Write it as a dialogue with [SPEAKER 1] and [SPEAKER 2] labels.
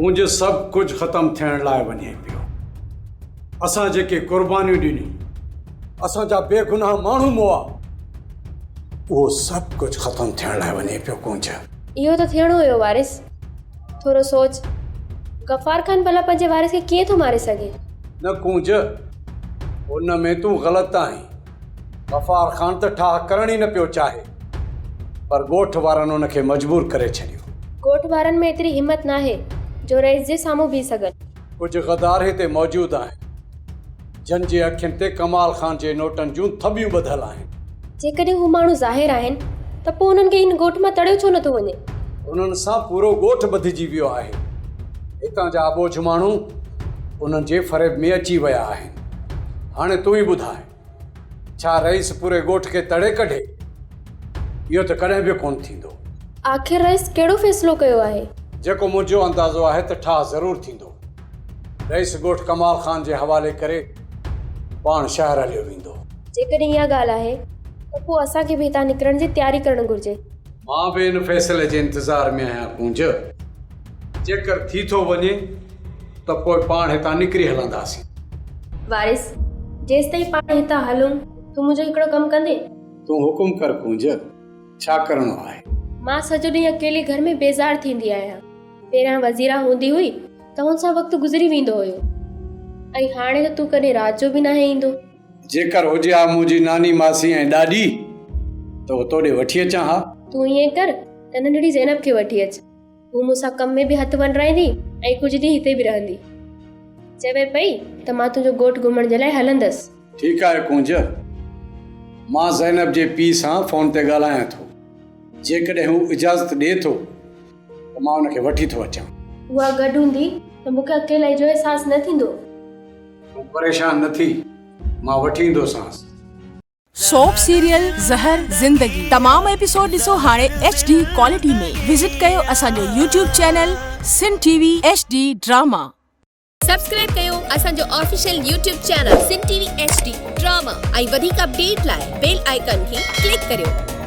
[SPEAKER 1] मुझे सब कुछ खत्म थियण लाइ वञे पियो। असां जेके कुर्बानियूं ॾिनियूं, असां जा बेगुनाह माण्हू मोआ, वो सब कुछ खत्म थियण लाइ वञे पियो कुंज।
[SPEAKER 2] इहो त थियणो हुयो वारिस। थोरो सोच, गफ़ार खान भला पंहिंजे वारिस खे कीअं थो मारे सघे?
[SPEAKER 1] न कुंज, उन में तूं ग़लति आहीं। गफ़ार खान त ठाह करण ई न पियो चाहे, पर ॻोठ वारनि उनखे मजबूर करे छॾियो।
[SPEAKER 2] ॻोठ वारनि में एतिरी हिम्मत नाहे जो रईस जे साम्हूं बीह सघनि।
[SPEAKER 1] कुझु गदार हिते मौजूदु आहिनि जन जे अखियुनि ते कमाल खान जे नोटनि जूं थबियूं ॿधल आहिनि।
[SPEAKER 2] जेकॾहिं हू माण्हू ज़ाहिर आहिनि त पोइ उन्हनि खे इन ॻोठ मां तड़ियो छो नथो वञे?
[SPEAKER 1] उन्हनि सां पूरो ॻोठ ॿधिजी वियो आहे। हितां जा आबोझ माण्हू उन्हनि जे फ़रेब में अची विया आहिनि। हाणे तूं ई ॿुधाए, छा रईस पूरे ॻोठ खे तड़े कढे? इहो त कॾहिं बि कोन थींदो।
[SPEAKER 2] आख़िर रईस कहिड़ो फ़ैसिलो कयो आहे?
[SPEAKER 1] जेको मुंहिंजो अंदाज़ो आहे त ठाह ज़रूरु थींदो। रईस ॻोठ कमाल खान जे हवाले करे पाण शहर हलियो वेंदो।
[SPEAKER 2] जेकॾहिं इहा ॻाल्हि आहे त पोइ असांखे बि हितां निकिरण जी तयारी करणु घुर्जे।
[SPEAKER 1] मां बि इन फ़ैसिले जे इंतज़ार में आहियां कुंज। जेकर थी थो वञे त पोइ पाण हितां निकिरी हलंदासीं।
[SPEAKER 2] वारिस, जेसि ताईं पाण हितां हलूं, तूं मुंहिंजो हिकिड़ो कमु कंदे?
[SPEAKER 1] तूं हुकुम कर कुंज, छा करणो आहे?
[SPEAKER 2] मां सॼो ॾींहुं अकेली घर में बेज़ार थींदी आहियां। पहिरियां वज़ीरा हूंदी हुई त हुन सां वक़्तु गुज़री वेंदो हुयो, ऐं हाणे त तूं कॾहिं राति जो बि नाहे ईंदो।
[SPEAKER 1] जेकर हुजे हा मुंहिंजी नानी मासी ऐं ॾाॾी त वो तोॾे वठी अचां हा।
[SPEAKER 2] तूं ईअं कर त नंढड़ी ज़ैनब खे वठी अच। हू मूंसां कम में बि हथु वंडराईंदी ऐं कुझु ॾींहं हिते बि रहंदी। चवे पई त मां तुंहिंजो ॻोठ घुमण जे लाइ हलंदसि।
[SPEAKER 1] ठीकु आहे कुंज, मां ज़ैनब जे पीउ सां फ़ोन ते ॻाल्हायां थो। जेकॾहिं हू इजाज़त ॾिए थो त मां हुनखे वठी थो अचां।
[SPEAKER 2] उहा गॾु हूंदी त मूंखे अकेलाई जो अहसासु न थींदो।
[SPEAKER 1] तूं परेशान न थी, मां वठी ईंदोसांसि।
[SPEAKER 3] सोप सीरियल ज़हर ज़िंदगी तमाम एपिसोड ॾिसो हाणे HD क्वालिटी में। विजिट कयो असांजो YouTube चैनल सिन TV HD ड्रामा।
[SPEAKER 4] सब्सक्राइब कयो असांजो ऑफिशियल YouTube चैनल सिन TV HD ड्रामा ऐं वधीक अपडेट लाइ बेल आइकन खे क्लिक करियो।